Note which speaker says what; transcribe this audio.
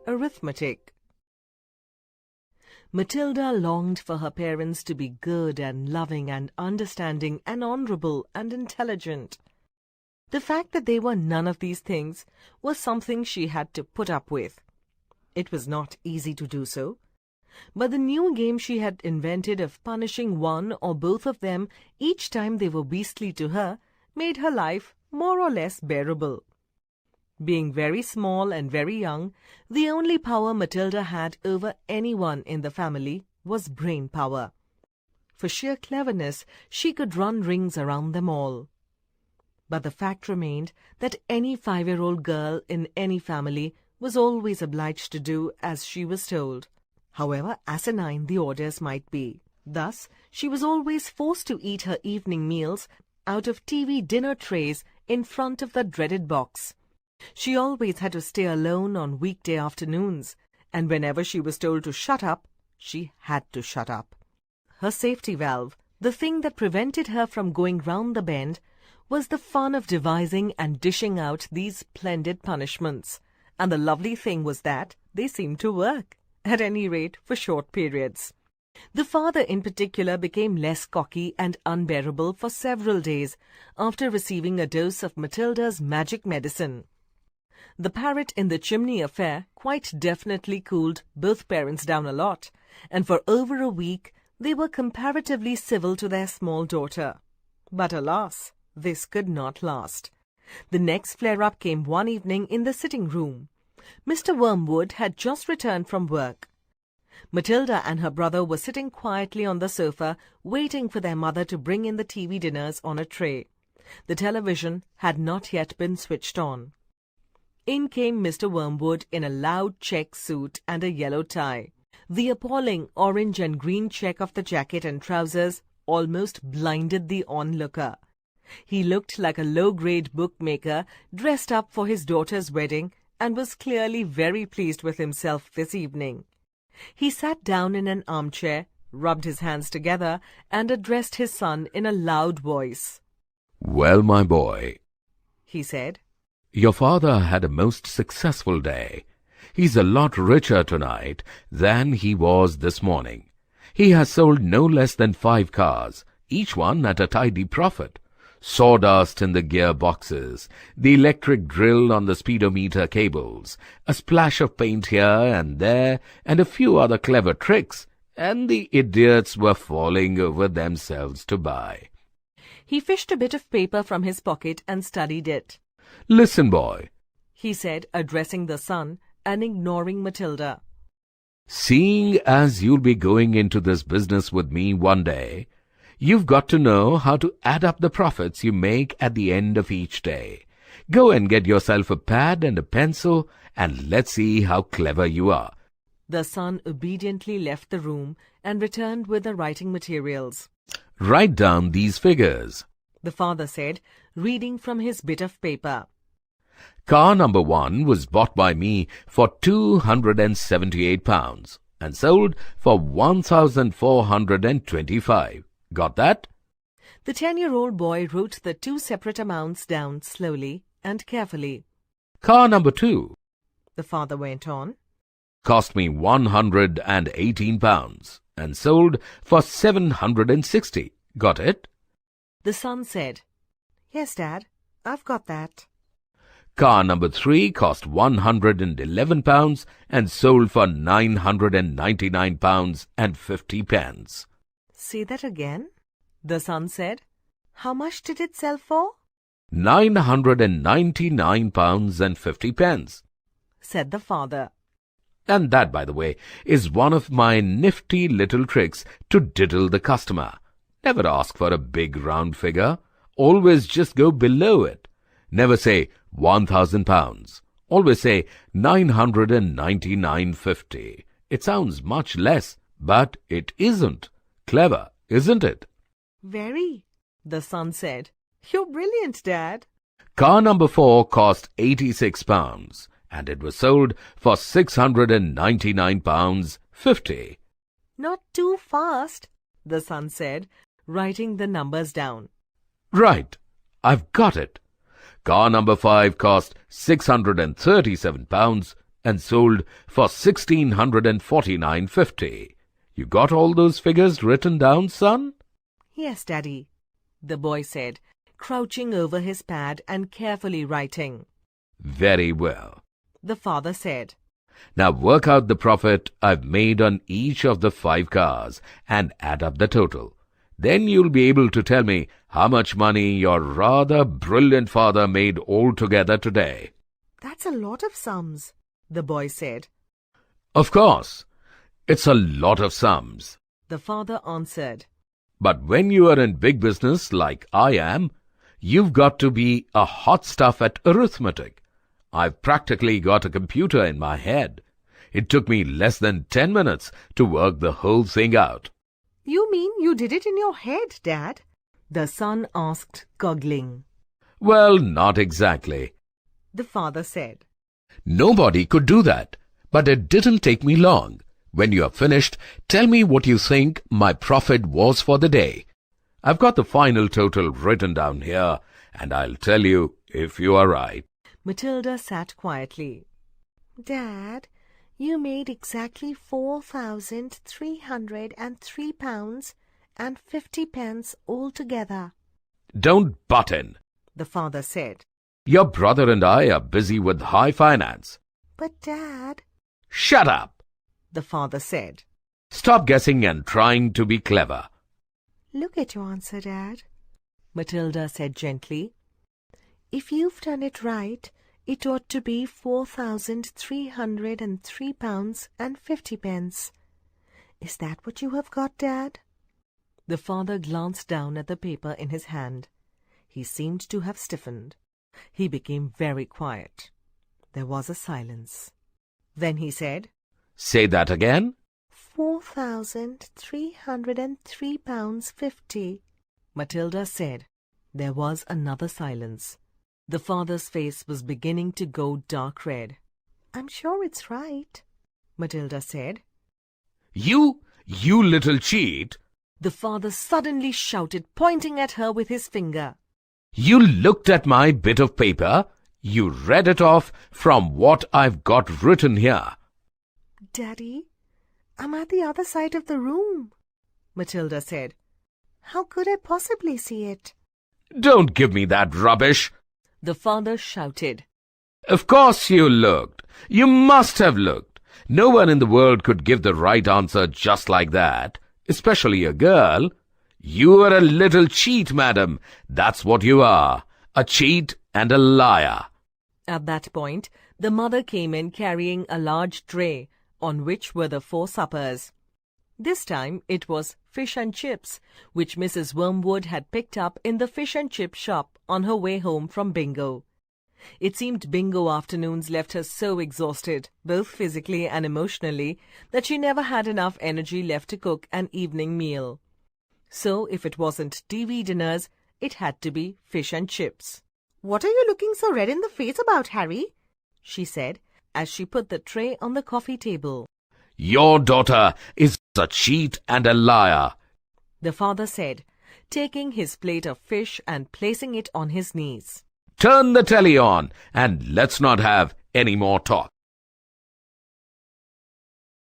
Speaker 1: Arithmetic. Matilda longed for her parents to be good and loving and understanding and honourable and intelligent. The fact that they were none of these things was something she had to put up with. It was not easy to do so, but the new game she had invented of punishing one or both of them each time they were beastly to her made her life more or less bearable. Being very small and very young, the only power Matilda had over anyone in the family was brain power. For sheer cleverness, she could run rings around them all. But the fact remained that any 5-year-old girl in any family was always obliged to do as she was told, however asinine the orders might be. Thus, she was always forced to eat her evening meals out of TV dinner trays in front of the dreaded box. She always had to stay alone on weekday afternoons, and whenever she was told to shut up, she had to shut up. Her safety valve, the thing that prevented her from going round the bend, was the fun of devising and dishing out these splendid punishments, and the lovely thing was that they seemed to work, at any rate for short periods. The father in particular became less cocky and unbearable for several days after receiving a dose of Matilda's magic medicine. The parrot in the chimney affair quite definitely cooled both parents down a lot, and for over a week they were comparatively civil to their small daughter. But alas, this could not last. The next flare-up came one evening in the sitting room. Mr. Wormwood had just returned from work. Matilda and her brother were sitting quietly on the sofa, waiting for their mother to bring in the TV dinners on a tray. The television had not yet been switched on. In came Mr. Wormwood in a loud check suit and a yellow tie. The appalling orange and green check of the jacket and trousers almost blinded the onlooker. He looked like a low-grade bookmaker dressed up for his daughter's wedding and was clearly very pleased with himself this evening. He sat down in an armchair, rubbed his hands together, and addressed his son in a loud voice.
Speaker 2: "Well, my boy,"
Speaker 1: he said,
Speaker 2: "your father had a most successful day. He's a lot richer tonight than he was this morning. He has sold no less than 5 cars, each one at a tidy profit. Sawdust in the gear boxes, the electric drill on the speedometer cables, a splash of paint here and there, and a few other clever tricks, and the idiots were falling over themselves to buy."
Speaker 1: He fished a bit of paper from his pocket and studied it.
Speaker 2: "Listen, boy,"
Speaker 1: he said, addressing the son and ignoring Matilda.
Speaker 2: "Seeing as you'll be going into this business with me one day, you've got to know how to add up the profits you make at the end of each day. Go and get yourself a pad and a pencil, and let's see how clever you are."
Speaker 1: The son obediently left the room and returned with the writing materials.
Speaker 2: "Write down these figures,"
Speaker 1: the father said, reading from his bit of paper.
Speaker 2: "Car number 1 was bought by me for £278 and sold for 1,425. Got that?"
Speaker 1: The 10-year-old boy wrote the 2 separate amounts down slowly and carefully.
Speaker 2: "Car number 2,"
Speaker 1: the father went on,
Speaker 2: "cost me £118 and sold for 760. Got it?"
Speaker 1: The son said, "Yes, Dad, I've got that."
Speaker 2: "Car number 3 cost £111 and sold for £999.50.
Speaker 1: "Say that again," the son said. "How much did it sell for?"
Speaker 2: £999.50,
Speaker 1: said the father.
Speaker 2: And that, by the way, is one of my nifty little tricks to diddle the customer. Never ask for a big round figure. Always just go below it. Never say £1,000. Always say £999.50. It sounds much less, but it isn't. Clever, isn't it?
Speaker 1: "Very," the son said. "You're brilliant, Dad."
Speaker 2: Car number 4 cost £86, and it was sold for £699.50.
Speaker 1: "Not too fast," the son said, writing the numbers down.
Speaker 2: "Right, I've got it. Car number 5 cost £637 and sold for 1,649.50. You got all those figures written down, son?
Speaker 1: Yes, Daddy, the boy said, crouching over his pad and carefully writing.
Speaker 2: Very well,
Speaker 1: the father said.
Speaker 2: Now work out the profit I've made on each of the 5 cars and add up the total. Then you'll be able to tell me how much money your rather brilliant father made altogether today.
Speaker 1: That's a lot of sums, the boy said.
Speaker 2: Of course, it's a lot of sums,
Speaker 1: the father answered.
Speaker 2: But when you are in big business like I am, you've got to be a hot stuff at arithmetic. I've practically got a computer in my head. It took me less than 10 minutes to work the whole thing out.
Speaker 1: You mean you did it in your head, Dad? The son asked, goggling.
Speaker 2: Well, not exactly,
Speaker 1: the father said.
Speaker 2: Nobody could do that, but it didn't take me long. When you are finished, tell me what you think my profit was for the day. I've got the final total written down here, and I'll tell you if you are right.
Speaker 1: Matilda sat quietly. Dad, you made exactly 4,303 pounds and 50 pence altogether.
Speaker 2: Don't butt in,
Speaker 1: the father said.
Speaker 2: Your brother and I are busy with high finance.
Speaker 1: But, Dad...
Speaker 2: Shut up,
Speaker 1: the father said.
Speaker 2: Stop guessing and trying to be clever.
Speaker 1: Look at your answer, Dad, Matilda said gently. If you've done it right, it ought to be 4,303 pounds and 50 pence. Is that what you have got, Dad? The father glanced down at the paper in his hand. He seemed to have stiffened. He became very quiet. There was a silence. Then he said,
Speaker 2: Say that again.
Speaker 1: 4,303 pounds 50. Matilda said. There was another silence. The father's face was beginning to go dark red. I'm sure it's right, Matilda said.
Speaker 2: You little cheat!
Speaker 1: The father suddenly shouted, pointing at her with his finger.
Speaker 2: You looked at my bit of paper. You read it off from what I've got written here.
Speaker 1: Daddy, I'm at the other side of the room, Matilda said. How could I possibly see it?
Speaker 2: Don't give me that rubbish,
Speaker 1: the father shouted.
Speaker 2: Of course you looked. You must have looked. No one in the world could give the right answer just like that, especially a girl. You are a little cheat, madam. That's what you are, a cheat and a liar.
Speaker 1: At that point, the mother came in carrying a large tray, on which were the 4 suppers. This time it was fish and chips, which Mrs. Wormwood had picked up in the fish and chip shop on her way home from bingo. It seemed bingo afternoons left her so exhausted, both physically and emotionally, that she never had enough energy left to cook an evening meal. So if it wasn't TV dinners, it had to be fish and chips. What are you looking so red in the face about, Harry? She said, as she put the tray on the coffee table.
Speaker 2: Your daughter is a cheat and a liar,
Speaker 1: the father said, taking his plate of fish and placing it on his knees.
Speaker 2: Turn the telly on and let's not have any more talk.